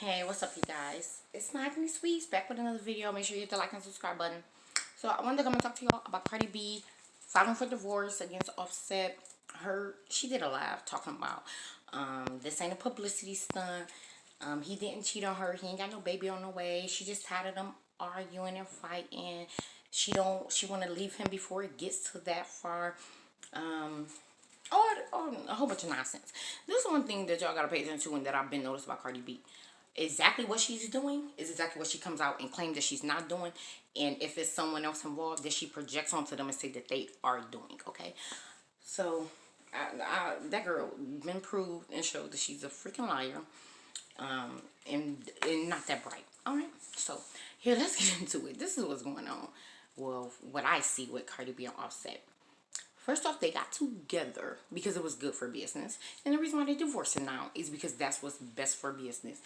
Hey, what's up, you guys? It's Magni Sweets back with another video. Make sure you hit the like and subscribe button. So I wanted to come and talk to y'all about Cardi B filing for divorce against Offset. She did a live talking about this ain't a publicity stunt. He didn't cheat on her. He ain't got no baby on the way. She just tired of them arguing and fighting. She want to leave him before it gets to that far. Or a whole bunch of nonsense. This is one thing that y'all gotta pay attention to and that I've been noticed about Cardi B. Exactly what she's doing is exactly what she comes out and claims that she's not doing. And if it's someone else involved, that she projects onto them and say that they are doing, okay? So, that girl been proved and showed that she's a freaking liar. And not that bright. Alright, so here, let's get into it. This is what's going on. Well, what I see with Cardi B and Offset. First off, they got together because it was good for business. And the reason why they're divorcing now is because that's what's best for business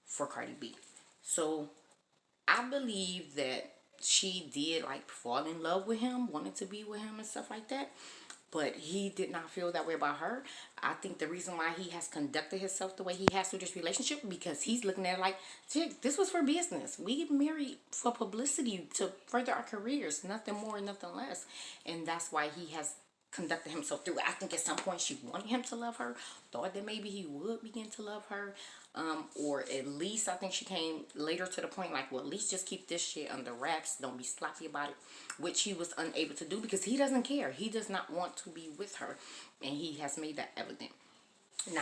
for Cardi B. So, I believe that she did, like, fall in love with him, wanted to be with him and stuff like that. But he did not feel that way about her. I think the reason why he has conducted himself the way he has through this relationship, because he's looking at it like, this was for business. We get married for publicity to further our careers. Nothing more, nothing less. And that's why he has conducted himself through it. I think at some point she wanted him to love her, thought that maybe he would begin to love her, or at least I think she came later to the point like, well, at least just keep this shit under wraps, don't be sloppy about it, which he was unable to do because he doesn't care. He does not want to be with her, and he has made that evident. Now,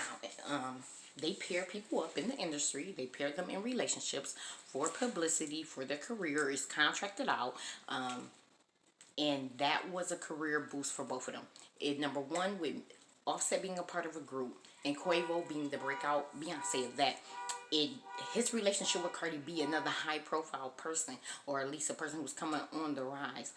they pair people up in the industry. They pair them in relationships for publicity, for their career. It's contracted out. And that was a career boost for both of them. Number one, with Offset being a part of a group and Quavo being the breakout Beyonce of that, his relationship with Cardi B, another high profile person, or at least a person who's coming on the rise,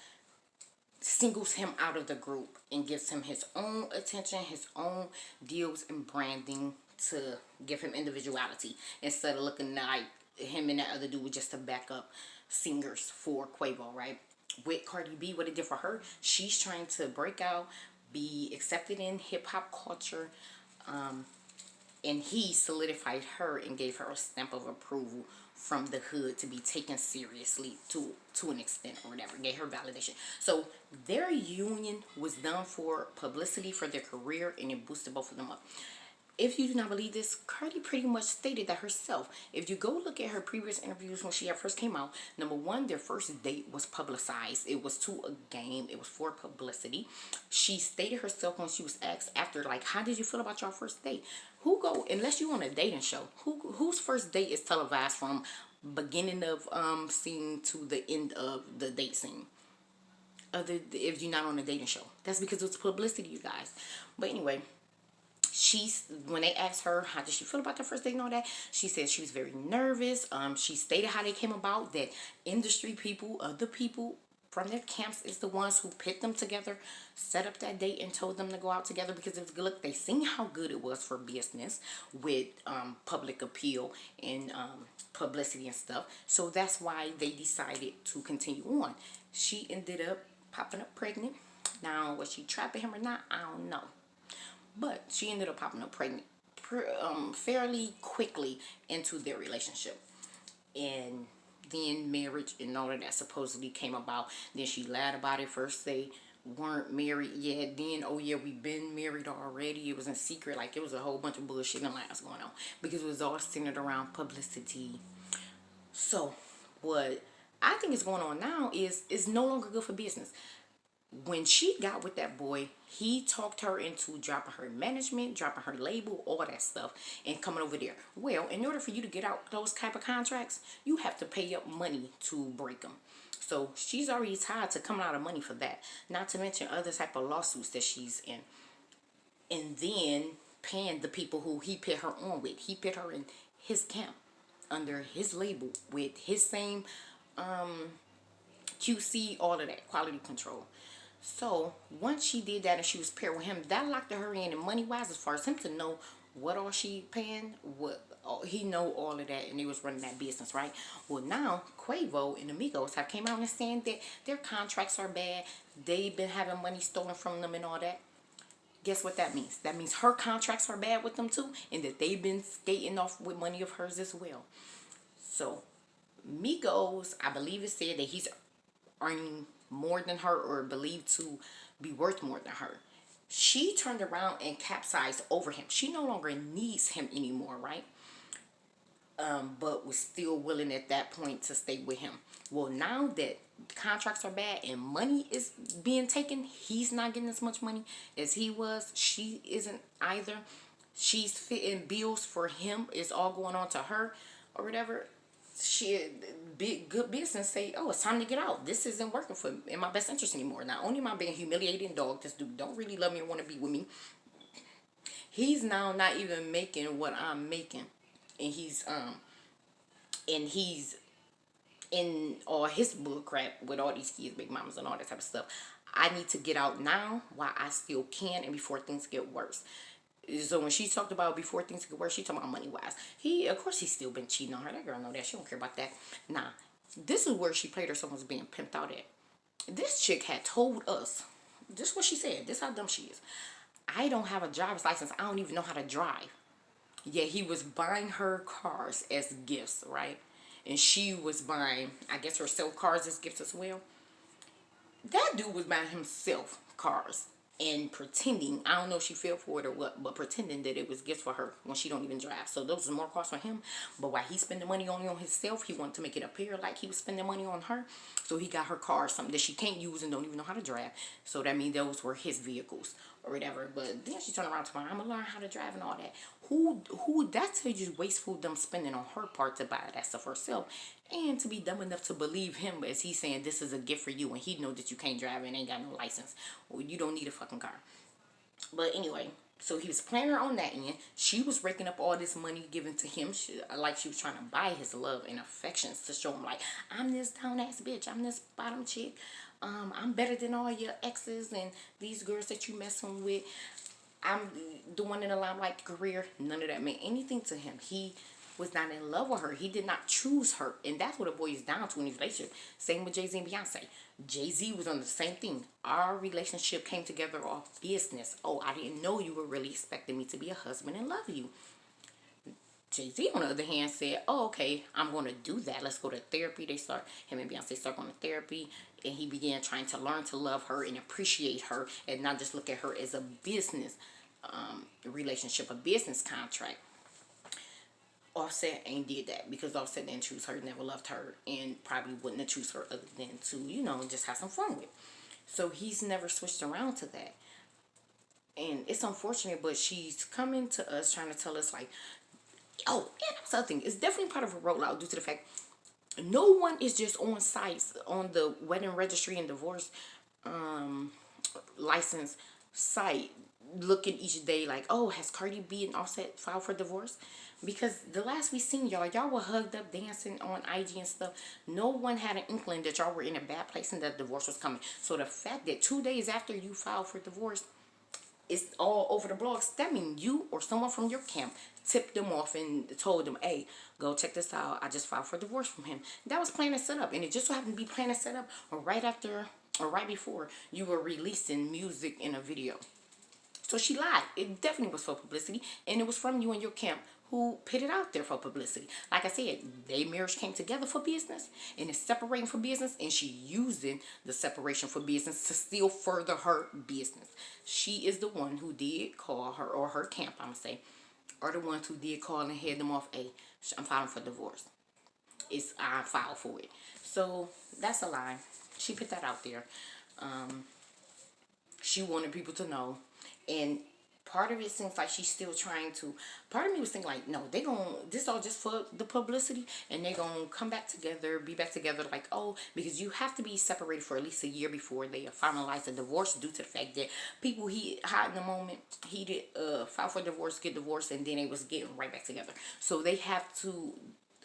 singles him out of the group and gives him his own attention, his own deals and branding to give him individuality instead of looking like him and that other dude just to back up singers for Quavo, right? With Cardi B, what it did for her, she's trying to break out, be accepted in hip-hop culture, and he solidified her and gave her a stamp of approval from the hood to be taken seriously to an extent or whatever, gave her validation. So their union was done for publicity for their career, and it boosted both of them up. If you do not believe this, Cardi pretty much stated that herself. If you go look at her previous interviews when she first came out, number one, their first date was publicized. It was to a game. It was for publicity. She stated herself when she was asked after, like, how did you feel about your first date? Unless you on a dating show, whose first date is televised from beginning of scene to the end of the date scene? If you're not on a dating show. That's because it's publicity, you guys. But anyway, when they asked her how did she feel about the first date and all that, she said she was very nervous. She stated how they came about, that industry people, other people from their camps is the ones who pit them together, set up that date and told them to go out together because it was good. Look, they seen how good it was for business with public appeal and publicity and stuff. So that's why they decided to continue on. She ended up popping up pregnant. Now, was she trapping him or not? I don't know. But she ended up popping up pregnant fairly quickly into their relationship. And then marriage and all of that supposedly came about. Then she lied about it. First they weren't married yet. Then, oh yeah, we've been married already. It was in secret. Like, it was a whole bunch of bullshit and lies going on. Because it was all centered around publicity. So, what I think is going on now is no longer good for business. When she got with that boy, he talked her into dropping her management, dropping her label, all that stuff, and coming over there. Well, in order for you to get out those type of contracts, you have to pay up money to break them. So she's already tied to coming out of money for that. Not to mention other type of lawsuits that she's in. And then paying the people who he put her on with. He put her in his camp, under his label, with his same QC, all of that, quality control. So once she did that and she was paired with him, that locked her in. And money wise, as far as him to know what all she paying, he know all of that, and he was running that business, right? Well, now Quavo and Amigos have came out and saying that their contracts are bad. They've been having money stolen from them and all that. Guess what that means? That means her contracts are bad with them too, and that they've been skating off with money of hers as well. So Migos, I believe it said that he's earning more than her, or believed to be worth more than her. She turned around and capsized over him. She no longer needs him anymore, right? But was still willing at that point to stay with him. Well, now that contracts are bad and money is being taken, he's not getting as much money as he was. She isn't either. She's fitting bills for him. It's all going on to her or whatever. She big good business say, oh, it's time to get out. This isn't working for in my best interest anymore. Not only am I being humiliated and dog, this dude don't really love me or want to be with me. He's now not even making what I'm making, and he's in all his bull crap with all these kids, big mamas, and all that type of stuff. I need to get out now while I still can, and before things get worse. So when she talked about before things get worse, she talking about money wise. Of course, he's still been cheating on her. That girl know that. She don't care about that. Nah, this is where she played herself as being pimped out at. This chick had told us, this what she said. This how dumb she is. I don't have a driver's license. I don't even know how to drive. Yeah, he was buying her cars as gifts, right? And she was buying, I guess, herself cars as gifts as well. That dude was buying himself cars and pretending, I don't know if she fell for it or what, but pretending that it was gifts for her when she don't even drive. So those are more costs for him. But while he's spending money only on himself, he wanted to make it appear like he was spending money on her. So he got her car, something that she can't use and don't even know how to drive. So that means those were his vehicles or whatever. But then she turned around to me, I'm gonna learn how to drive and all that. Who that tells you wasteful them spending on her part to buy that stuff herself, and to be dumb enough to believe him as he's saying this is a gift for you, and he know that you can't drive and ain't got no license, or you don't need a fucking car. But anyway, so he was playing her on that end. She was raking up all this money given to him, like she was trying to buy his love and affections to show him like, I'm this down ass bitch, I'm this bottom chick, I'm better than all your exes and these girls that you messing with. I'm the one in the limelight career. None of that meant anything to him. He was not in love with her. He did not choose her. And that's what it boils down to in his relationship. Same with Jay-Z and Beyonce. Jay-Z was on the same thing. Our relationship came together off business. Oh, I didn't know you were really expecting me to be a husband and love you. Jay-Z, on the other hand, said, oh, okay, I'm going to do that. Let's go to therapy. Him and Beyonce start going to therapy. And he began trying to learn to love her and appreciate her and not just look at her as a business relationship, a business contract. Offset ain't did that because Offset didn't choose her, never loved her, and probably wouldn't have choose her other than to, just have some fun with. So he's never switched around to that. And it's unfortunate, but she's coming to us trying to tell us like, oh, and that's the other thing. It's definitely part of a rollout due to the fact no one is just on sites on the wedding registry and divorce license site looking each day like, oh, has Cardi B and Offset filed for divorce? Because the last we seen y'all were hugged up dancing on IG and stuff. No one had an inkling that y'all were in a bad place and that divorce was coming. So the fact that 2 days after you filed for divorce, it's all over the blogs, that means you or someone from your camp tipped them off and told them, hey, go check this out. I just filed for divorce from him. That was planned and set up. And it just so happened to be planned and set up right after or right before you were releasing music in a video. So she lied. It definitely was for publicity. And it was from you and your camp who put it out there for publicity. Like I said, their marriage came together for business and it's separating for business, and she using the separation for business to still further her business. She is the one who did call her, or her camp, I'm going to say, are the ones who did call and head them off, hey, I'm filing for divorce. I filed for it. So that's a lie. She put that out there. She wanted people to know. And part of it seems like she's still trying to, part of me was thinking like, no, this all just for the publicity, and they're going to come back together, be back together like, oh, because you have to be separated for at least a year before they finalize the divorce due to the fact that people he hot in the moment, he did file for divorce, get divorced, and then they was getting right back together. So they have to,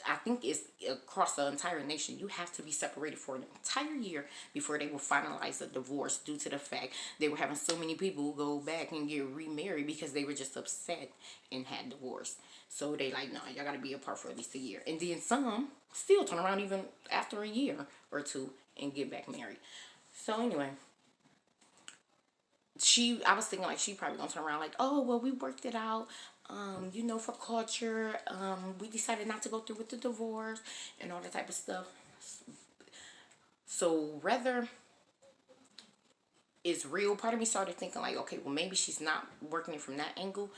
I think it's across the entire nation, you have to be separated for an entire year before they will finalize a divorce due to the fact they were having so many people go back and get remarried because they were just upset and had divorced. So they like, no, y'all got to be apart for at least a year. And then some still turn around even after a year or two and get back married. So anyway, I was thinking like she probably gonna turn around like, oh well, we worked it out. You know, for culture, we decided not to go through with the divorce and all that type of stuff. So rather it's real. Part of me started thinking like, okay, well maybe she's not working it from that angle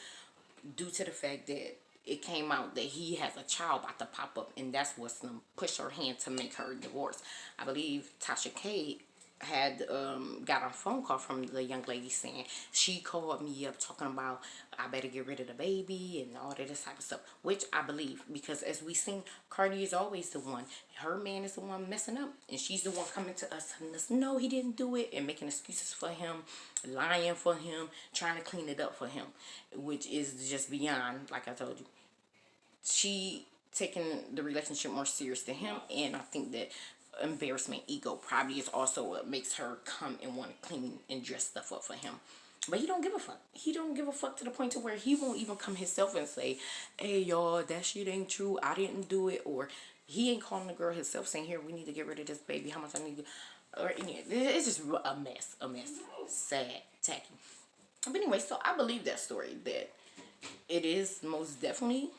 due to the fact that it came out that he has a child about to pop up, and that's what's gonna push her hand to make her divorce. I believe Tasha K had got a phone call from the young lady saying she called me up talking about I better get rid of the baby and all of this type of stuff, which I believe, because as we seen, Cardi is always the one, her man is the one messing up, and she's the one coming to us telling us no, he didn't do it, and making excuses for him, lying for him, trying to clean it up for him, which is just beyond. Like I told you, she taking the relationship more serious than him, and I think that embarrassment, ego probably is also what makes her come and want to clean and dress stuff up for him. But he don't give a fuck. He don't give a fuck to the point to where he won't even come himself and say, hey y'all, that shit ain't true, I didn't do it. Or he ain't calling the girl himself saying, here, we need to get rid of this baby, how much I need to, or it's just a mess, sad, tacky. But anyway, so I believe that story, that it is most definitely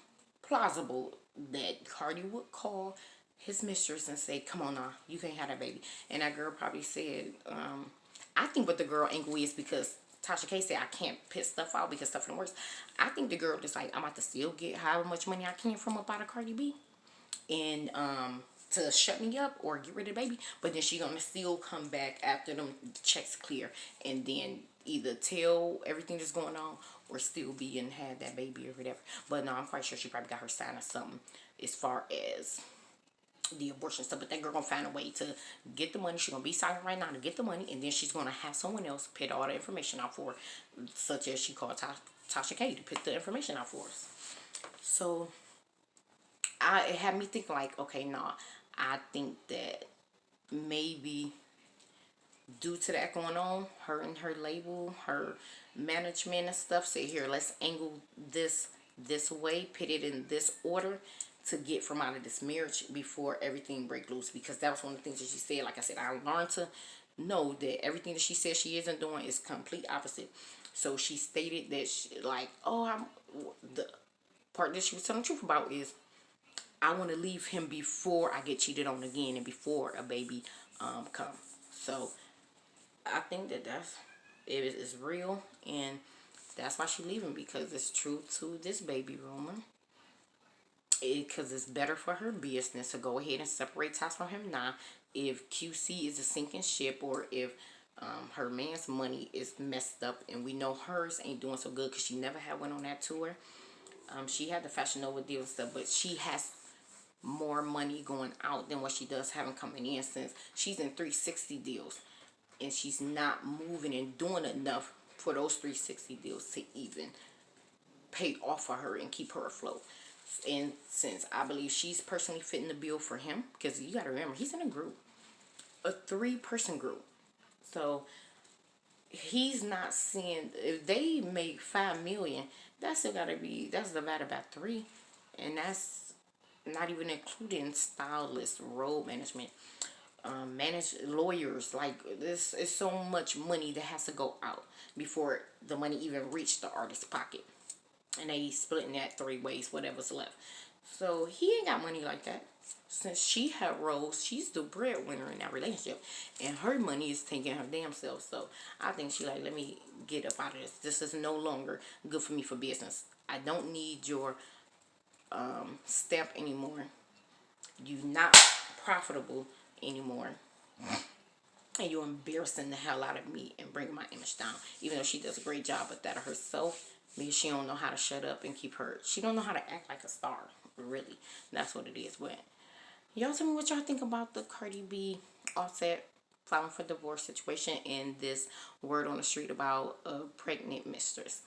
plausible that Cardi would call his mistress and say, come on now, you can't have that baby. And that girl probably said, I think what the girl angle is, because Tasha K said, I can't put stuff out because stuff in the works. I think the girl just like, I'm about to still get how much money I can from up out of Cardi B. And to shut me up or get rid of the baby. But then she gonna still come back after them checks clear. And then either tell everything that's going on or still be and have that baby or whatever. But no, I'm quite sure she probably got her sign or something as far as the abortion stuff. But that girl gonna find a way to get the money. She's gonna be silent right now to get the money, and then she's gonna have someone else put all the information out for her, such as she called Tasha K to put the information out for us. So it had me thinking like, okay, nah, I think that maybe due to that going on, her and her label, her management and stuff say, here, let's angle this way, put it in this order to get from out of this marriage before everything break loose. Because that was one of the things that she said. Like I said, I learned to know that everything that she says she isn't doing is complete opposite. So she stated that the part that she was telling the truth about is, I want to leave him before I get cheated on again and before a baby come. So I think that it is real, and that's why she's leaving, because it's true to this baby rumor. Because it's better for her business to go ahead and separate ties from him now. If QC is a sinking ship, or if her man's money is messed up, and we know hers ain't doing so good because she never had one on that tour. She had the Fashion Nova deal and stuff, but she has more money going out than what she does having coming in, since she's in 360 deals, and she's not moving and doing enough for those 360 deals to even pay off for her and keep her afloat. And since I believe she's personally fitting the bill for him, because you got to remember, he's in a group, a 3-person group. So he's not seeing, if they make $5 million, that's still got to be, that's divided by 3, and that's not even including stylists, road management, manage lawyers. Like, this is so much money that has to go out before the money even reach the artist's pocket. And they splitting that 3 ways, whatever's left. So he ain't got money like that. Since she had roles, she's the breadwinner in that relationship, and her money is taking her damn self. So I think she like, let me get up out of this. This is no longer good for me for business. I don't need your stamp anymore. You're not profitable anymore, and you're embarrassing the hell out of me and bringing my image down. Even though she does a great job with that of herself, because she don't know how to shut up and keep her. She don't know how to act like a star, really. That's what it is. But y'all tell me what y'all think about the Cardi B Offset filing for divorce situation and this word on the street about a pregnant mistress.